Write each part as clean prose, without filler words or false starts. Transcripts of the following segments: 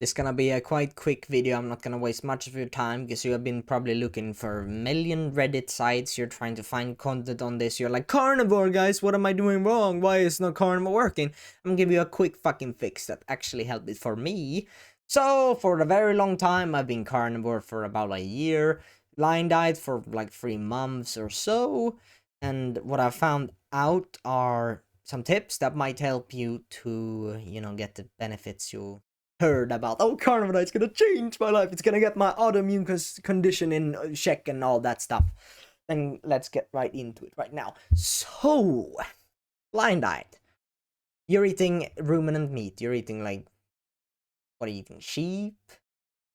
This gonna be a quite quick video. I'm not gonna waste much of your time because you have been probably looking for a million Reddit sites. You're trying to find content on this. You're like, carnivore, guys, what am I doing wrong? Why is not carnivore working? I'm gonna give you a quick fucking fix that actually helped it for me. So, for a very long time, I've been carnivore for about a year. Line diet for like 3 months or so. And what I found out are some tips that might help you to, get the benefits you heard about. Oh, carnivore diet's gonna change my life. It's gonna get my autoimmune condition in check and all that stuff. Then let's get right into it right now. So, line diet. You're eating ruminant meat. You're eating like, what are you eating? Sheep?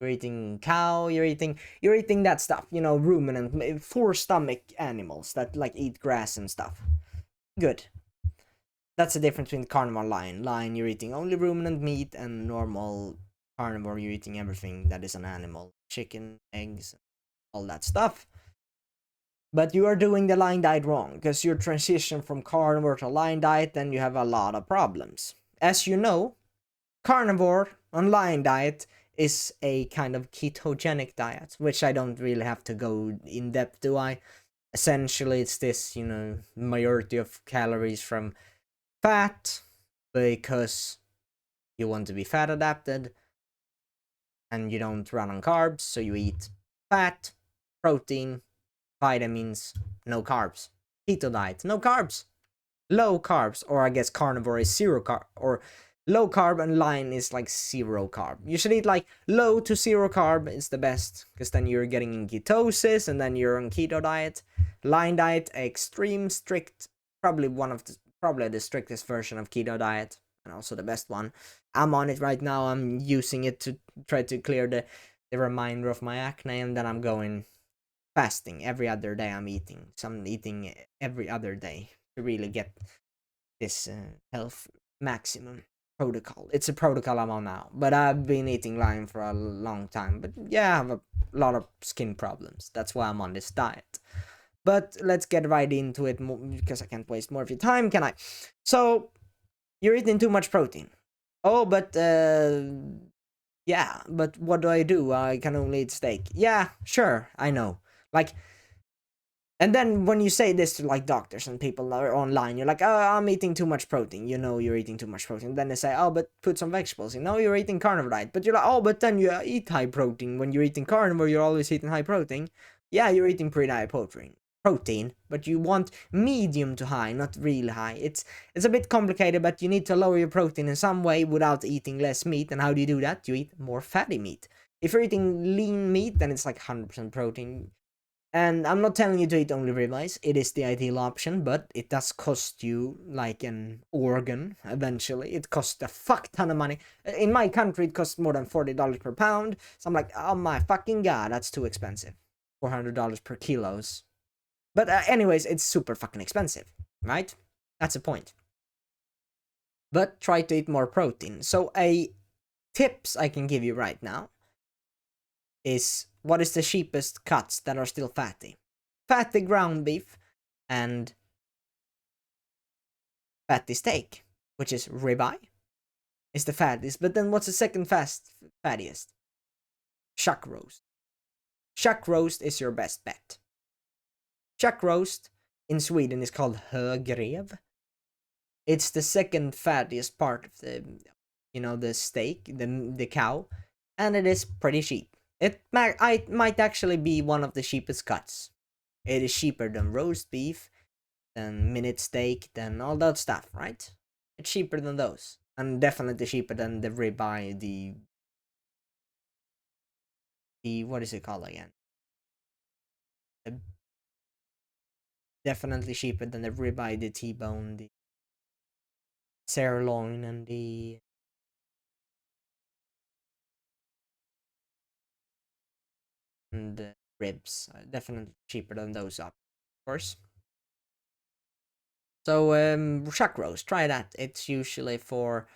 You're eating cow. You're eating that stuff. Ruminant, 4 stomach animals that like eat grass and stuff. Good. That's the difference between carnivore and lion. Lion, you're eating only ruminant meat, and normal carnivore, you're eating everything that is an animal. Chicken, eggs, all that stuff. But you are doing the lion diet wrong, because you transition from carnivore to lion diet, then you have a lot of problems. As you know, carnivore on lion diet is a kind of ketogenic diet, which I don't really have to go in depth, do I? Essentially, it's this, majority of calories from fat, because you want to be fat adapted and you don't run on carbs, so you eat fat, protein, vitamins, no carbs. Keto diet, no carbs. Low carbs, or I guess carnivore is 0 carb, or low carb, and lion is like 0 carb. You should eat like low to 0 carb is the best, because then you're getting in ketosis and then you're on keto diet. Lion diet, extreme strict, probably the strictest version of keto diet, and also the best one. I'm on it right now. I'm using it to try to clear the reminder of my acne, and then I'm going fasting every other day. I'm eating every other day to really get this health maximum protocol. It's a protocol I'm on now, but I've been eating lion for a long time. But yeah, I have a lot of skin problems. That's why I'm on this diet. But let's get right into it, because I can't waste more of your time, can I? So, you're eating too much protein. Oh, but, yeah, but what do? I can only eat steak. Yeah, sure, I know. Like, and then when you say this to like doctors and people are online, you're like, oh, I'm eating too much protein. You know you're eating too much protein. Then they say, oh, but put some vegetables. You're eating carnivore diet. But you're like, oh, but then you eat high protein. When you're eating carnivore, you're always eating high protein. Yeah, you're eating pretty high protein, but you want medium to high, not really high. It's a bit complicated, but you need to lower your protein in some way without eating less meat. And how do you do that? You eat more fatty meat. If you're eating lean meat, then it's like 100% protein. And I'm not telling you to eat only ribeyes. It is the ideal option, but it does cost you like an organ eventually. It costs a fuck ton of money. In my country, it costs more than $40 per pound. So I'm like, oh my fucking god, that's too expensive. $400 per kilos. But anyways, it's super fucking expensive, right? That's the point. But try to eat more protein. So tips I can give you right now is, what is the cheapest cuts that are still fatty? Fatty ground beef and fatty steak, which is ribeye, is the fattiest. But then what's the second fattiest? Chuck roast. Chuck roast is your best bet. Chuck roast in Sweden is called högrev. It's the second fattiest part of the steak, the cow, and it is pretty cheap. It might actually be one of the cheapest cuts. It is cheaper than roast beef, than minute steak, than all that stuff, right? It's cheaper than those, and definitely cheaper than the ribeye, the what is it called again? Definitely cheaper than the ribeye, the T-bone, the sirloin, and the ribs. Definitely cheaper than those, of course. So chuck roast, try that. It's usually for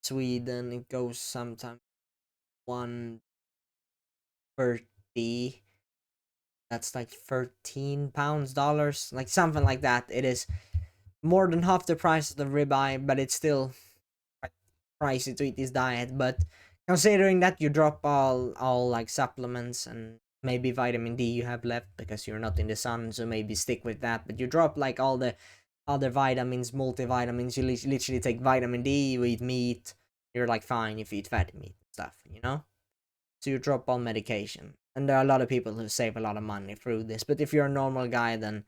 Sweden. It goes sometimes $130. That's like 13 pounds, dollars, like something like that. It is more than half the price of the ribeye, but it's still pricey to eat this diet. But Considering that you drop all like supplements and maybe vitamin D you have left because you're not in the sun, so maybe stick with that. But you drop like all the other vitamins, multivitamins. You literally take vitamin D. You eat meat. You're like fine if you eat fatty meat and stuff, you know. So you drop all medication, and there are a lot of people who save a lot of money through this. But if you're a normal guy, then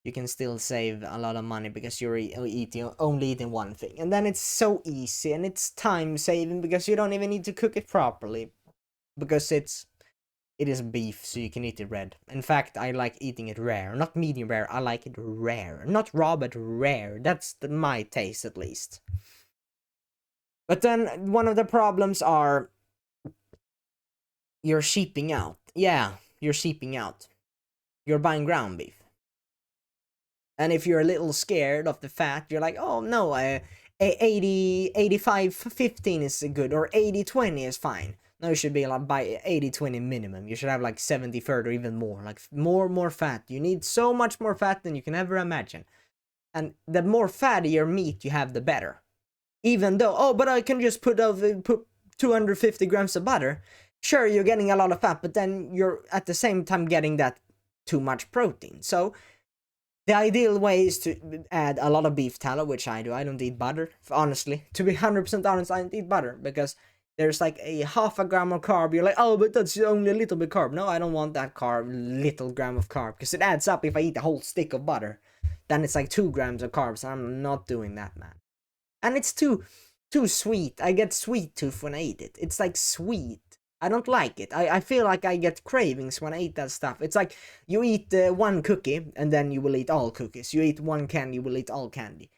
you can still save a lot of money because you're only eating one thing, and then it's so easy and it's time saving because you don't even need to cook it properly because it is beef, so you can eat it red. In fact, I like eating it rare, not medium rare. I like it rare, not raw but rare. That's my taste at least. But then one of the problems are you're sheeping out. Yeah, you're sheeping out. You're buying ground beef. And if you're a little scared of the fat, you're like, oh no, 80, 85, 15 is good, or 80, 20 is fine. No, you should be like by 80, 20 minimum. You should have like 70, 30 or even more. Like more fat. You need so much more fat than you can ever imagine. And the more fattier meat you have, the better. Even though, oh, but I can just put 250 grams of butter. Sure, you're getting a lot of fat, but then you're at the same time getting that too much protein. So the ideal way is to add a lot of beef tallow, which I do. I don't eat butter, honestly. To be 100% honest, I don't eat butter because there's like a half a gram of carb. You're like, oh, but that's only a little bit carb. No, I don't want that little gram of carb, because it adds up. If I eat a whole stick of butter, then it's like 2 grams of carbs. I'm not doing that, man. And it's too sweet. I get sweet tooth when I eat it. It's like sweet. I don't like it. I feel like I get cravings when I eat that stuff. It's like you eat one cookie and then you will eat all cookies. You eat one candy, you will eat all candy.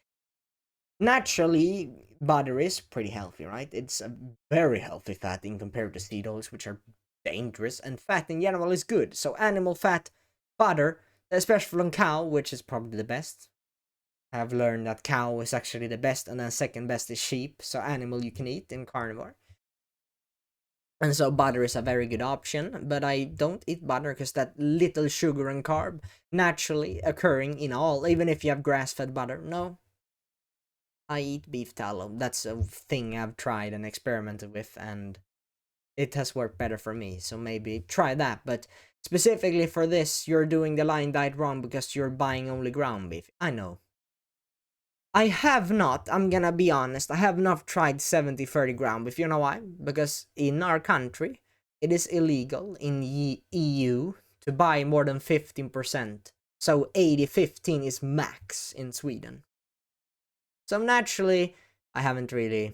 Naturally, butter is pretty healthy, right? It's a very healthy fat in compared to seed oils, which are dangerous, and fat in general is good. So animal fat, butter, especially from cow, which is probably the best. I've learned that cow is actually the best, and then second best is sheep. So animal you can eat in carnivore. And so butter is a very good option, but I don't eat butter because that little sugar and carb naturally occurring in all, even if you have grass-fed butter. No, I eat beef tallow. That's a thing I've tried and experimented with, and it has worked better for me. So maybe try that. But specifically for this, you're doing the line diet wrong because you're buying only ground beef. I know. I have not, I'm gonna be honest, I have not tried 70-30 ground beef. You know why? Because in our country, it is illegal in EU to buy more than 15%. So 80-15 is max in Sweden. So naturally, I haven't really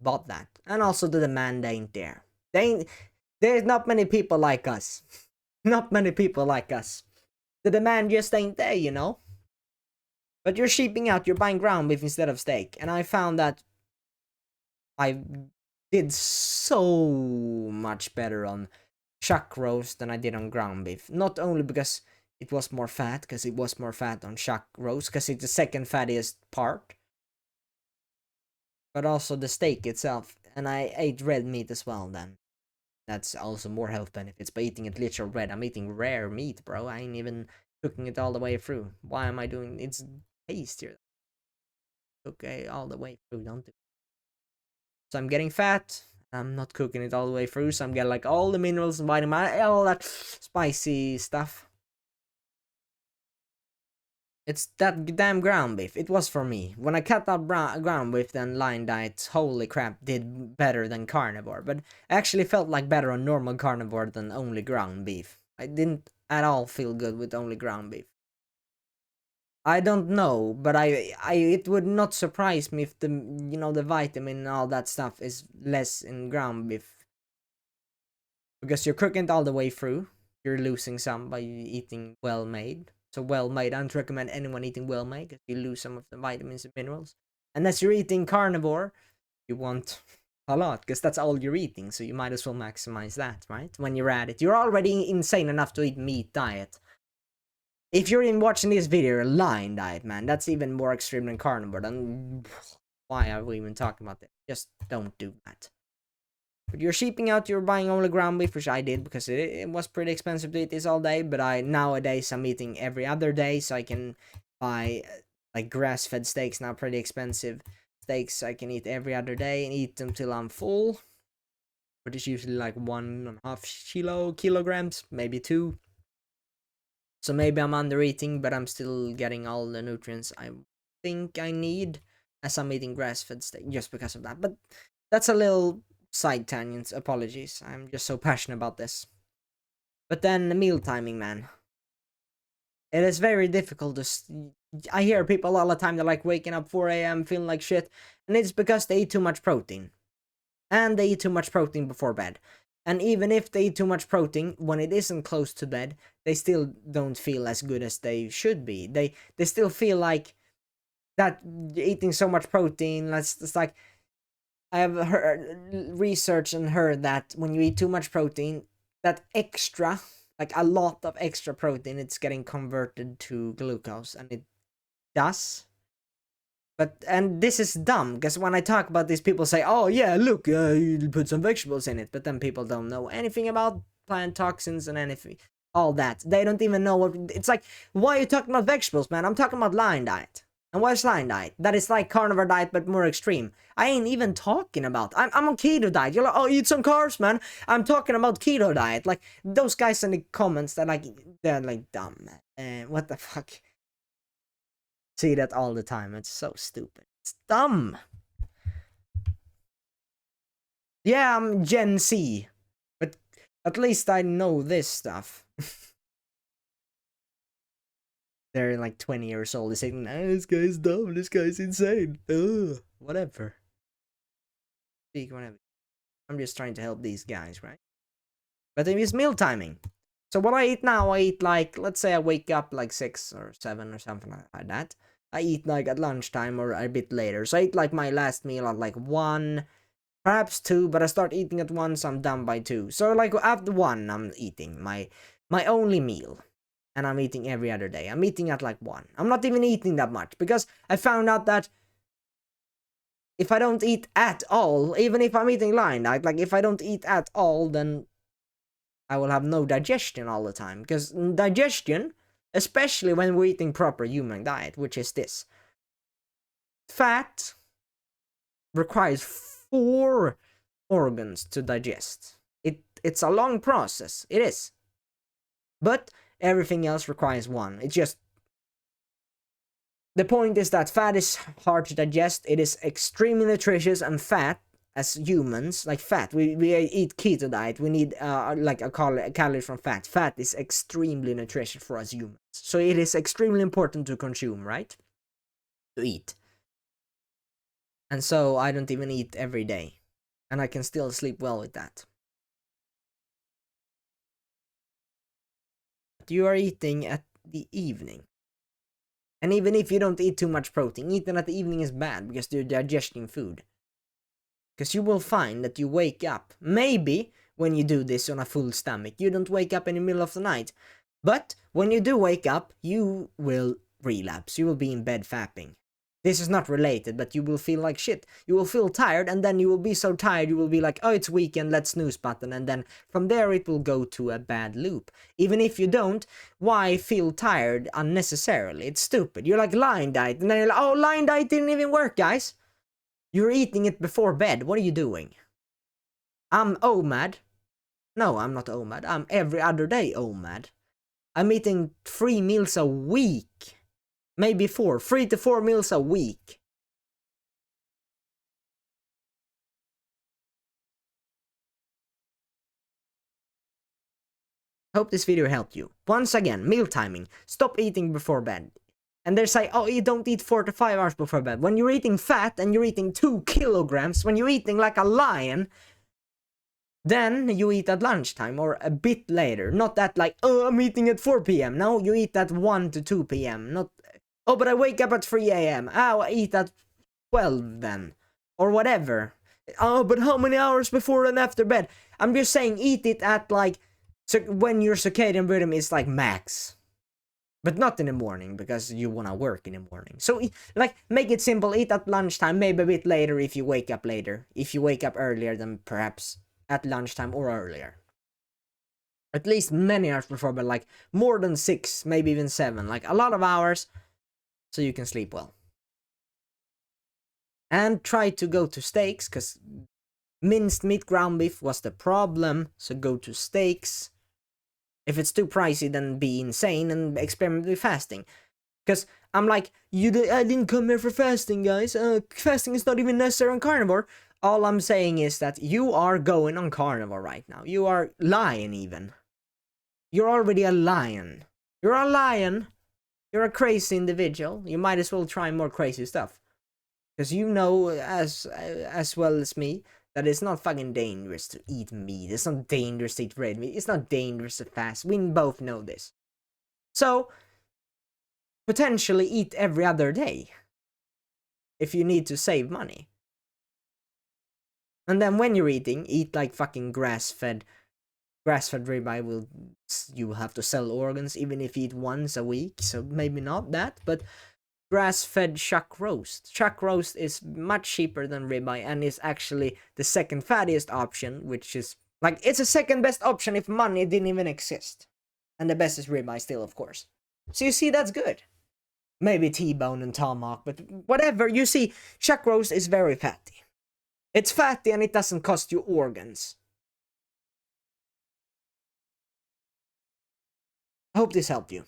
bought that. And also the demand ain't there. There's not many people like us. Not many people like us. The demand just ain't there, you know? But you're sheeping out, you're buying ground beef instead of steak. And I found that I did so much better on chuck roast than I did on ground beef. Not only because it was more fat, because it was more fat on chuck roast, because it's the second fattiest part, but also the steak itself. And I ate red meat as well then. That's also more health benefits by eating it literal red. I'm eating rare meat, bro. I ain't even cooking it all the way through. Why am I doing it's tastier? Okay, all the way through, don't do. So I'm getting fat. I'm not cooking it all the way through, so I'm getting like all the minerals and vitamins, all that spicy stuff. It's that damn ground beef. It was for me. When I cut out ground beef, then line diet, holy crap, did better than carnivore. But I actually felt like better on normal carnivore than only ground beef. I didn't at all feel good with only ground beef. I don't know, but it would not surprise me if the vitamin and all that stuff is less in ground beef, because you're cooking it all the way through. You're losing some by eating well made. So well made, I don't recommend anyone eating well made because you lose some of the vitamins and minerals. Unless you're eating carnivore, you want a lot because that's all you're eating. So you might as well maximize that, right? When you're at it, you're already insane enough to eat meat diet. If you're in watching this video, a line diet, man, that's even more extreme than carnivore. Then why are we even talking about that? Just don't do that. But you're sheeping out, you're buying only ground beef, which I did because it was pretty expensive to eat this all day. But nowadays I'm eating every other day, so I can buy like grass-fed steaks now, pretty expensive. Steaks I can eat every other day and eat them till I'm full. But it's usually like 1.5 kilograms, maybe 2. So maybe I'm under eating, but I'm still getting all the nutrients I think I need as I'm eating grass-fed steak just because of that. But that's a little side tangent. Apologies. I'm just so passionate about this. But then the meal timing, man. It is very difficult to. I hear people all the time, they're like waking up 4 a.m. feeling like shit. And it's because they eat too much protein. And they eat too much protein before bed. And even if they eat too much protein, when it isn't close to bed, they still don't feel as good as they should be. They still feel like that eating so much protein, it's like, I have heard research and heard that when you eat too much protein, that extra, like a lot of extra protein, it's getting converted to glucose, and it does. And this is dumb, because when I talk about this, people say, oh yeah, look, you put some vegetables in it, but then people don't know anything about plant toxins and anything, all that. They don't even know what, it's like, why are you talking about vegetables, man? I'm talking about lion diet. And what's lion diet? That is like carnivore diet, but more extreme. I ain't even talking about, I'm on keto diet. You're like, oh, eat some carbs, man. I'm talking about keto diet. Like, those guys in the comments, they're like, dumb, what the fuck? See that all the time. It's so stupid. It's dumb. Yeah, I'm Gen Z, but at least I know this stuff. They're like 20 years old. They're saying, nah, this guy's dumb. This guy's insane. Ugh, whatever. Speak whatever. I'm just trying to help these guys, right? But it is meal timing. So what I eat now, I eat like, let's say I wake up like 6 or 7 or something like that. I eat like at lunchtime or a bit later. So I eat like my last meal at like 1, perhaps 2, but I start eating at 1, so I'm done by 2. So like after 1, I'm eating my only meal. And I'm eating every other day. I'm eating at like 1. I'm not even eating that much, because I found out that if I don't eat at all, even if I'm eating lion diet, like if I don't eat at all, then I will have no digestion all the time. Because digestion, especially when we're eating proper human diet, which is this, fat requires 4 organs to digest. It's a long process. It is. But everything else requires 1. It's just, the point is that fat is hard to digest. It is extremely nutritious, and fat, as humans, like fat, we eat keto diet. We need like a calorie from fat. Fat is extremely nutritious for us humans. So it is extremely important to consume, right? To eat. And so I don't even eat every day. And I can still sleep well with that. But you are eating at the evening. And even if you don't eat too much protein, eating at the evening is bad because you're digesting food. Because you will find that you wake up, maybe when you do this on a full stomach, you don't wake up in the middle of the night. But when you do wake up, you will relapse. You will be in bed fapping. This is not related, but you will feel like shit. You will feel tired, and then you will be so tired, you will be like, oh, it's weekend, let's snooze button. And then from there, it will go to a bad loop. Even if you don't, why feel tired unnecessarily? It's stupid. You're like lion diet, and then you're like, oh, lion diet didn't even work, guys. You're eating it before bed. What are you doing? I'm OMAD. No, I'm not OMAD. I'm every other day OMAD. I'm eating 3 meals a week. Maybe 4. 3 to 4 meals a week. Hope this video helped you. Once again, meal timing. Stop eating before bed. And they're saying, oh, you don't eat 4 to 5 hours before bed. When you're eating fat and you're eating 2 kilograms, when you're eating like a lion, then you eat at lunchtime or a bit later. Not that like, oh, I'm eating at 4 p.m. No, you eat at 1 to 2 p.m. Not, oh, but I wake up at 3 a.m. Oh, I eat at 12 then. Or whatever. Oh, but how many hours before and after bed? I'm just saying, eat it at like, so when your circadian rhythm is like max. But not in the morning, because you want to work in the morning. So, like, make it simple. Eat at lunchtime, maybe a bit later if you wake up later. If you wake up earlier, then perhaps at lunchtime or earlier. At least many hours before, but like more than 6, maybe even 7. Like a lot of hours, so you can sleep well. And try to go to steaks, because minced meat, ground beef was the problem, so go to steaks. If it's too pricey, then be insane and experiment with fasting. Because I'm like, I didn't come here for fasting, guys. Fasting is not even necessary on carnivore. All I'm saying is that you are going on carnivore right now. You are lying even. You're already a lion. You're a lion. You're a crazy individual. You might as well try more crazy stuff. Because you know as well as me that it's not fucking dangerous to eat meat. It's not dangerous to eat red meat. It's not dangerous to fast. We both know this. So, potentially eat every other day. If you need to save money. And then when you're eating, eat like fucking grass-fed. Grass-fed ribeye will... You will have to sell organs even if you eat once a week. So maybe not that, but... Grass-fed chuck roast. Chuck roast is much cheaper than ribeye and is actually the second fattiest option, which is like it's a second best option if money didn't even exist. And the best is ribeye still, of course. So you see, that's good. Maybe T-bone and tomahawk, but whatever. You see, chuck roast is very fatty. It's fatty and it doesn't cost you organs. I hope this helped you.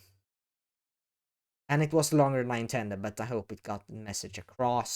And it was longer than I intended, but I hope it got the message across.